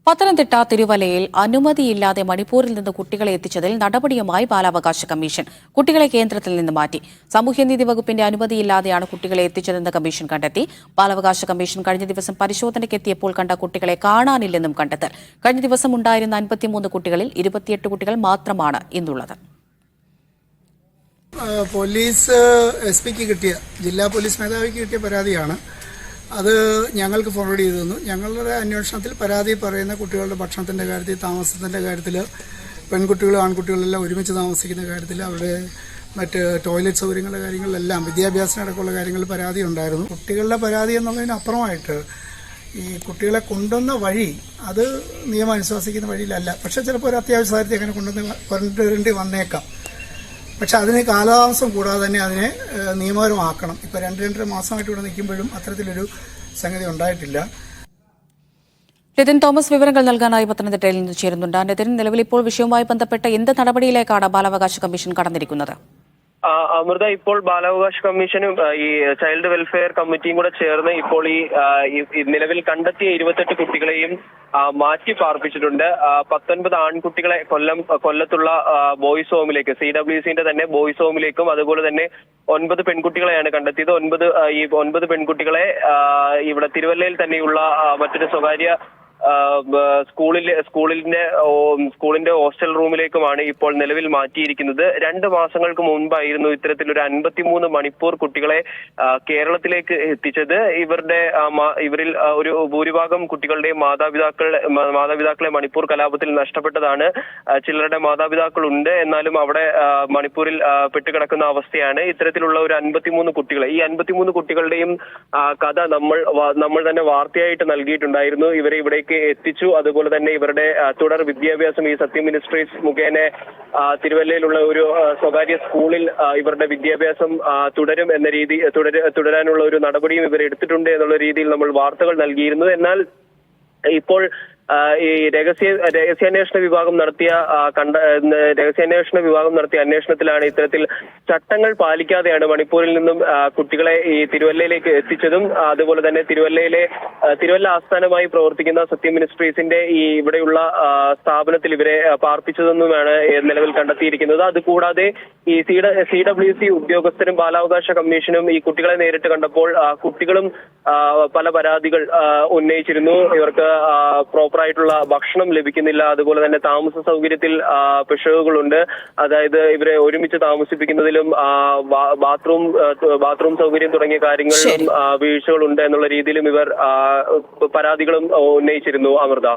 പത്തനംതിട്ട തിരുവല്ലയിൽ അനുമതിയില്ലാതെ മണിപ്പൂരിൽ നിന്ന് കുട്ടികളെ എത്തിച്ചതിൽ നടപടിയുമായി ബാലാവകാശ കമ്മീഷൻ. കുട്ടികളെ കേന്ദ്രത്തിൽ നിന്ന് മാറ്റി. സാമൂഹ്യനീതി വകുപ്പിന്റെ അനുമതിയില്ലാതെയാണ് കുട്ടികളെ എത്തിച്ചതെന്ന് കമ്മീഷൻ കണ്ടെത്തി. ബാലാവകാശ കമ്മീഷൻ കഴിഞ്ഞ ദിവസം പരിശോധനയ്ക്കെത്തിയപ്പോൾ കണ്ട കുട്ടികളെ കാണാനില്ലെന്നും കണ്ടെത്തൽ. കഴിഞ്ഞ ദിവസം ഉണ്ടായിരുന്ന 53 കുട്ടികളിൽ 28 കുട്ടികൾ മാത്രമാണ് ഇന്നുള്ളത്. പോലീസ് SP-ക്ക് കിട്ടിയ ജില്ലാ പോലീസ് മേധാവിക്ക് കിട്ടിയ പരാതിയാണ്. അത് ഞങ്ങൾക്ക് ഫോർവേഡ് ചെയ്തു തന്നു. ഞങ്ങളുടെ അന്വേഷണത്തിൽ പരാതി പറയുന്ന കുട്ടികളുടെ ഭക്ഷണത്തിൻ്റെ കാര്യത്തിൽ, താമസത്തിൻ്റെ കാര്യത്തിൽ, പെൺകുട്ടികളും ആൺകുട്ടികളെല്ലാം ഒരുമിച്ച് താമസിക്കുന്ന കാര്യത്തിൽ, അവരുടെ മറ്റ് ടോയ്ലറ്റ് സൗകര്യങ്ങളുടെ കാര്യങ്ങളിലെല്ലാം, വിദ്യാഭ്യാസം അടക്കമുള്ള കാര്യങ്ങളിൽ പരാതി ഉണ്ടായിരുന്നു. കുട്ടികളുടെ പരാതി എന്നുള്ളതിനപ്പുറമായിട്ട് ഈ കുട്ടികളെ കൊണ്ടുവന്ന വഴി അത് നിയമം അനുശാസിക്കുന്ന വഴിയിലല്ല. പക്ഷേ ചിലപ്പോൾ ഒരു അത്യാവശ്യ സാഹചര്യത്തിൽ അങ്ങനെ കൊണ്ടുവരേണ്ടി വന്നേക്കാം. പക്ഷെ അതിന് കാലതാമസം കൂടാതെ തന്നെ അതിനെ നിയമപരമാക്കണം. ഇപ്പോൾ 2-2.5 മാസമായിട്ട് ഇവിടെ നിൽക്കുമ്പോഴും അത്തരത്തിലൊരു സംഗതി ഉണ്ടായിട്ടില്ല. നിതിൻ തോമസ് വിവരങ്ങൾ നൽകാനായി പത്തനംതിട്ടയിൽ നിന്ന് ചേരുന്നുണ്ട്. നിതിൻ, നിലവിൽ ഇപ്പോൾ വിഷയവുമായി ബന്ധപ്പെട്ട് എന്ത് നടപടിയിലേക്കാണ് ബാലാവകാശ കമ്മീഷൻ കടന്നിരിക്കുന്നത്? അമൃത, ഇപ്പോൾ ബാലാവകാശ കമ്മീഷനും ഈ ചൈൽഡ് വെൽഫെയർ കമ്മിറ്റിയും കൂടെ ചേർന്ന് ഇപ്പോൾ ഈ നിലവിൽ കണ്ടെത്തിയ 28 കുട്ടികളെയും മാറ്റി പാർപ്പിച്ചിട്ടുണ്ട്. 19 ആൺകുട്ടികളെ കൊല്ലത്തുള്ള ബോയ്സ് ഹോമിലേക്ക്, CWCന്റെ തന്നെ ബോയ്സ് ഹോമിലേക്കും, അതുപോലെ തന്നെ 9 പെൺകുട്ടികളെയാണ് കണ്ടെത്തിയത്. 9 പെൺകുട്ടികളെ ഇവിടെ തിരുവല്ലയിൽ തന്നെയുള്ള മറ്റൊരു സ്വകാര്യ സ്കൂളിന്റെ ഹോസ്റ്റൽ റൂമിലേക്കുമാണ് ഇപ്പോൾ നിലവിൽ മാറ്റിയിരിക്കുന്നത്. 2 മാസങ്ങൾക്ക് മുൻപായിരുന്നു ഇത്തരത്തിലൊരു 53 മണിപ്പൂർ കുട്ടികളെ കേരളത്തിലേക്ക് എത്തിച്ചത്. ഇവരിൽ ഒരു ഭൂരിഭാഗം കുട്ടികളുടെയും മാതാപിതാക്കളെ മണിപ്പൂർ കലാപത്തിൽ നഷ്ടപ്പെട്ടതാണ്. ചിലരുടെ മാതാപിതാക്കളുണ്ട്, എന്നാലും അവിടെ മണിപ്പൂരിൽ പെട്ടുകിടക്കുന്ന അവസ്ഥയാണ്. ഇത്തരത്തിലുള്ള ഒരു 53 കുട്ടികളെ, ഈ 53 കുട്ടികളുടെയും കഥ നമ്മൾ തന്നെ വാർത്തയായിട്ട് നൽകിയിട്ടുണ്ടായിരുന്നു. ഇവരെ ഇവിടേക്ക് എത്തിച്ചു. അതുപോലെ തന്നെ ഇവരുടെ തുടർ വിദ്യാഭ്യാസം ഈ സത്യം മിനിസ്ട്രീസ് മുഖേന തിരുവല്ലയിലുള്ള ഒരു സ്വകാര്യ സ്കൂളിൽ ഇവരുടെ വിദ്യാഭ്യാസം തുടരും എന്ന തുടരാനുള്ള ഒരു നടപടിയും ഇവർ എടുത്തിട്ടുണ്ട് എന്നുള്ള രീതിയിൽ നമ്മൾ വാർത്തകൾ നൽകിയിരുന്നു. എന്നാൽ ഇപ്പോൾ ഈ രഹസ്യാന്വേഷണ വിഭാഗം നടത്തിയ അന്വേഷണത്തിലാണ് ഇത്തരത്തിൽ ചട്ടങ്ങൾ പാലിക്കാതെയാണ് മണിപ്പൂരിൽ നിന്നും കുട്ടികളെ ഈ തിരുവല്ലയിലേക്ക് എത്തിച്ചതും, അതുപോലെ തന്നെ തിരുവല്ല ആസ്ഥാനമായി പ്രവർത്തിക്കുന്ന സത്യം മിനിസ്ട്രീസിന്റെ ഈ ഇവിടെയുള്ള സ്ഥാപനത്തിൽ ഇവരെ പാർപ്പിച്ചതെന്നുമാണ് നിലവിൽ കണ്ടെത്തിയിരിക്കുന്നത്. അതുകൂടാതെ ഈ CWC ഉദ്യോഗസ്ഥരും ബാലാവകാശ കമ്മീഷനും ഈ കുട്ടികളെ നേരിട്ട് കണ്ടപ്പോൾ കുട്ടികളും പല പരാതികൾ ഉന്നയിച്ചിരുന്നു. ഇവർക്ക് പ്രോപ്പറായിട്ടുള്ള ഭക്ഷണം ലഭിക്കുന്നില്ല, അതുപോലെ തന്നെ താമസ സൗകര്യത്തിൽ പിഴവുകളുണ്ട്. അതായത് ഇവരെ ഒരുമിച്ച് താമസിപ്പിക്കുന്നതിലും ബാത്റൂം സൗകര്യം തുടങ്ങിയ കാര്യങ്ങളിലും വീഴ്ചകളുണ്ട് എന്നുള്ള രീതിയിലും ഇവർ പരാതികളും ഉന്നയിച്ചിരുന്നു. അമൃത.